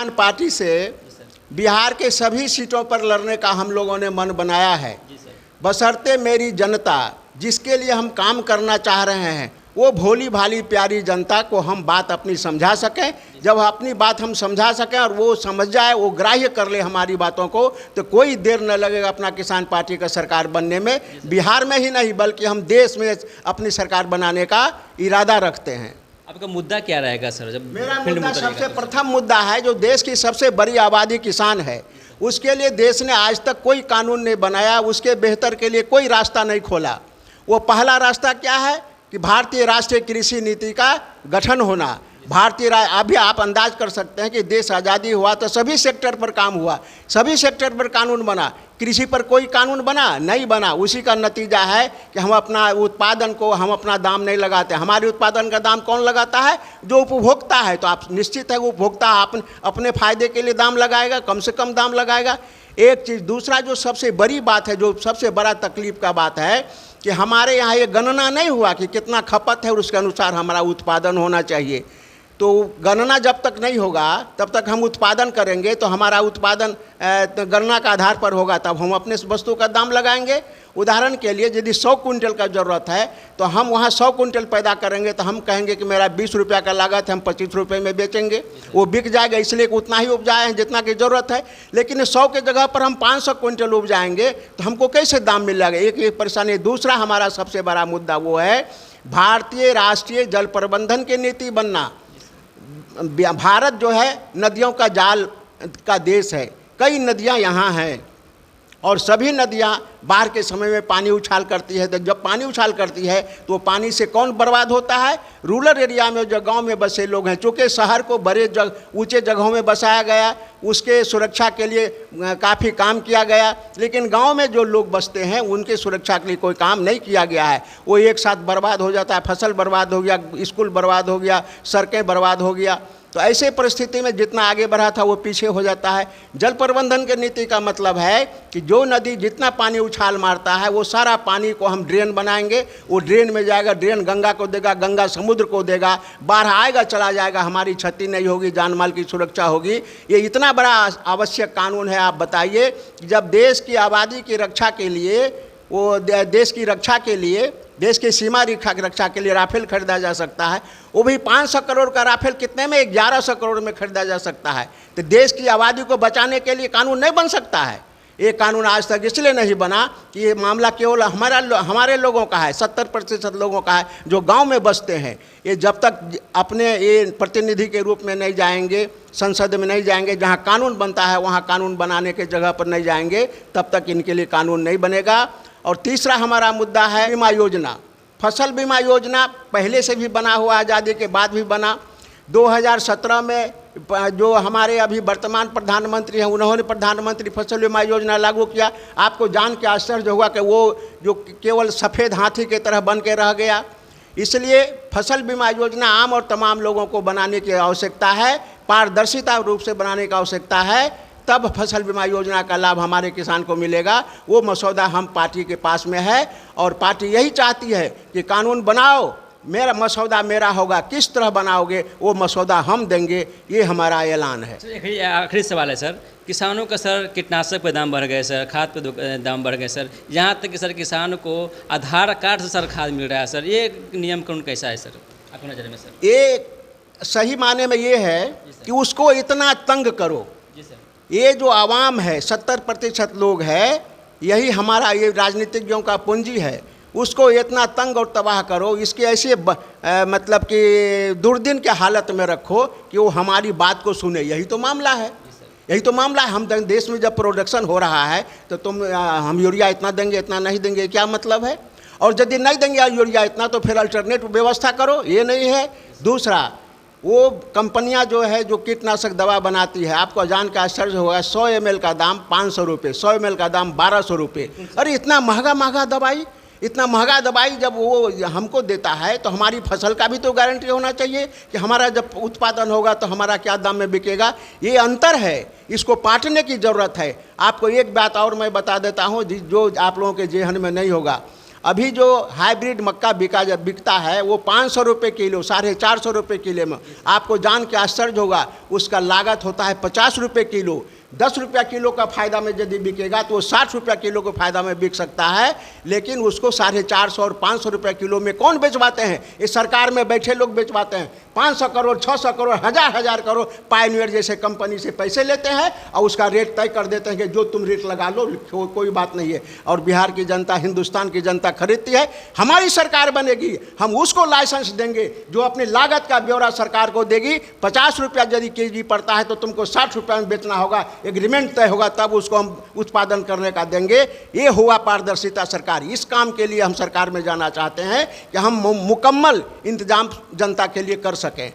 किसान पार्टी से बिहार के सभी सीटों पर लड़ने का हम लोगों ने मन बनाया है, बशर्ते मेरी जनता जिसके लिए हम काम करना चाह रहे हैं वो भोली भाली प्यारी जनता को हम बात अपनी समझा सकें। जब अपनी बात हम समझा सकें और वो समझ जाए, वो ग्राह्य कर ले हमारी बातों को, तो कोई देर न लगेगा अपना किसान पार्टी का सरकार बनने में। बिहार में ही नहीं बल्कि हम देश में अपनी सरकार बनाने का इरादा रखते हैं। आपका मुद्दा क्या रहेगा सर? जब मेरा मुद्दा सबसे प्रथम मुद्दा है, जो देश की सबसे बड़ी आबादी किसान है, उसके लिए देश ने आज तक कोई कानून नहीं बनाया, उसके बेहतर के लिए कोई रास्ता नहीं खोला। वो पहला रास्ता क्या है कि भारतीय राष्ट्रीय कृषि नीति का गठन होना। अभी आप अंदाज कर सकते हैं कि देश आज़ादी हुआ तो सभी सेक्टर पर काम हुआ, सभी सेक्टर पर कानून बना, कृषि पर कोई कानून बना नहीं बना। उसी का नतीजा है कि हम अपना उत्पादन को हम अपना दाम नहीं लगाते। हमारे उत्पादन का दाम कौन लगाता है? जो उपभोक्ता है। तो आप निश्चित है उपभोक्ता अपने फायदे के लिए दाम लगाएगा, कम से कम दाम लगाएगा। एक चीज़। दूसरा जो सबसे बड़ी बात है, जो सबसे बड़ा तकलीफ का बात है कि हमारे यहाँ ये गणना नहीं हुआ कि कितना खपत है और उसके अनुसार हमारा उत्पादन होना चाहिए। तो गणना जब तक नहीं होगा तब तक हम उत्पादन करेंगे तो हमारा उत्पादन गणना का आधार पर होगा, तब हम अपने वस्तु का दाम लगाएंगे। उदाहरण के लिए यदि 100 कुंटल का ज़रूरत है तो हम वहाँ 100 कुंटल पैदा करेंगे तो हम कहेंगे कि मेरा 20 रुपया का लागत है, हम 25 रुपये में बेचेंगे, वो बिक जाएगा। इसलिए उतना ही उपजाए हैं जितना की ज़रूरत है। लेकिन 100 के जगह पर हम 500 कुंटल उपजाएंगे तो हमको कैसे दाम मिल जाएगा? एक परेशानी। दूसरा हमारा सबसे बड़ा मुद्दा वो है भारतीय राष्ट्रीय जल प्रबंधन की नीति बनना। भारत जो है नदियों का जाल का देश है, कई नदियां यहाँ हैं और सभी नदियां बाढ़ के समय में पानी उछाल करती है। तो जब पानी उछाल करती है तो पानी से कौन बर्बाद होता है? रूरल एरिया में जो गांव में बसे लोग हैं। चूँकि शहर को बड़े ऊंचे जगहों में बसाया गया, उसके सुरक्षा के लिए काफ़ी काम किया गया, लेकिन गांव में जो लोग बसते हैं उनके सुरक्षा के लिए कोई काम नहीं किया गया है। वो एक साथ बर्बाद हो जाता है, फसल बर्बाद हो गया, स्कूल बर्बाद हो गया, सड़कें बर्बाद हो गया। तो ऐसे परिस्थिति में जितना आगे बढ़ा था वो पीछे हो जाता है। जल प्रबंधन की नीति का मतलब है कि जो नदी जितना पानी उछाल मारता है वो सारा पानी को हम ड्रेन बनाएंगे, वो ड्रेन में जाएगा, ड्रेन गंगा को देगा, गंगा समुद्र को देगा, बाढ़ आएगा चला जाएगा, हमारी क्षति नहीं होगी, जान माल की सुरक्षा होगी। ये इतना बड़ा आवश्यक कानून है। आप बताइए, जब देश की आबादी की रक्षा के लिए, वो देश की रक्षा के लिए, देश की सीमा रेखा की रक्षा के लिए राफेल खरीदा जा सकता है, वो भी 500 करोड़ का राफेल कितने में? 1100 करोड़ में खरीदा जा सकता है। तो देश की आबादी को बचाने के लिए कानून नहीं बन सकता है। ये कानून आज तक इसलिए नहीं बना कि ये मामला केवल हमारे लोगों का है, 70% लोगों का है जो गांव में बसते हैं। ये जब तक अपने ये प्रतिनिधि के रूप में नहीं जाएंगे, संसद में नहीं जाएंगे, जहां कानून बनता है वहां कानून बनाने के जगह पर नहीं जाएंगे, तब तक इनके लिए कानून नहीं बनेगा। और तीसरा हमारा मुद्दा है बीमा योजना। फसल बीमा योजना पहले से भी बना हुआ, आज़ादी के बाद भी बना। 2017 में जो हमारे अभी वर्तमान प्रधानमंत्री हैं उन्होंने प्रधानमंत्री फसल बीमा योजना लागू किया। आपको जान के आश्चर्य हुआ कि वो जो केवल सफ़ेद हाथी की तरह बन के रह गया। इसलिए फसल बीमा योजना आम और तमाम लोगों को बनाने की आवश्यकता है, पारदर्शिता रूप से बनाने की आवश्यकता है, तब फसल बीमा योजना का लाभ हमारे किसान को मिलेगा। वो मसौदा हम पार्टी के पास में है और पार्टी यही चाहती है कि कानून बनाओ, मेरा मसौदा मेरा होगा, किस तरह बनाओगे वो मसौदा हम देंगे, ये हमारा ऐलान है। एक आखिरी सवाल है सर, किसानों का सर कीटनाशक पे दाम बढ़ गए सर, खाद पे दाम बढ़ गए सर, यहाँ तक कि सर किसानों को आधार कार्ड से सर खाद मिल रहा है सर, ये नियम कानून कैसा है सर आपकी नज़र में? सर ये सही माने में ये है कि उसको इतना तंग करो। जी सर। ये जो आवाम है, 70% लोग है, यही हमारा ये राजनीतिज्ञों का पूंजी है, उसको इतना तंग और तबाह करो, इसके ऐसे मतलब कि दुर्दिन के हालत में रखो कि वो हमारी बात को सुने। यही तो मामला है, यही तो मामला है। हम देश में जब प्रोडक्शन हो रहा है तो हम यूरिया इतना देंगे, इतना नहीं देंगे, क्या मतलब है? और यदि नहीं देंगे यूरिया इतना तो फिर अल्टरनेट व्यवस्था करो, ये नहीं है। दूसरा, वो कंपनियां जो है जो कीटनाशक दवा बनाती है, आपको जान के आश्चर्य होगा, 100 ml का दाम 500 रुपये, 100 ml का दाम 1200 रुपये। अरे इतना महंगा दवाई, इतना महंगा दवाई जब वो हमको देता है तो हमारी फसल का भी तो गारंटी होना चाहिए कि हमारा जब उत्पादन होगा तो हमारा क्या दाम में बिकेगा। ये अंतर है, इसको पाटने की ज़रूरत है। आपको एक बात और मैं बता देता हूँ जो आप लोगों के जेहन में नहीं होगा। अभी जो हाइब्रिड मक्का बिकता है वो 500 रुपये किलो, 450 रुपये किलो में। आपको जान के आश्चर्य होगा, उसका लागत होता है 50 रुपये किलो। 10 रुपया किलो का फ़ायदा में यदि बिकेगा तो वो 60 रुपया किलो के फ़ायदा में बिक सकता है, लेकिन उसको 450 और 500 रुपये किलो में कौन बेचवाते हैं? इस सरकार में बैठे लोग बेचवाते हैं। 500 करोड़, 600 करोड़, हजार करोड़ पायनियर जैसे कंपनी से पैसे लेते हैं और उसका रेट तय कर देते हैं कि जो तुम रेट लगा लो, कोई बात नहीं है। और बिहार की जनता, हिंदुस्तान की जनता खरीदती है। हमारी सरकार बनेगी, हम उसको लाइसेंस देंगे जो अपनी लागत का ब्यौरा सरकार को देगी। 50 रुपया यदि केजी पड़ता है तो तुमको 60 रुपया में बेचना होगा, एग्रीमेंट तय होगा, तब उसको हम उत्पादन करने का देंगे। ये हुआ पारदर्शिता सरकार। इस काम के लिए हम सरकार में जाना चाहते हैं कि हम मुकम्मल इंतजाम जनता के लिए कर सकें।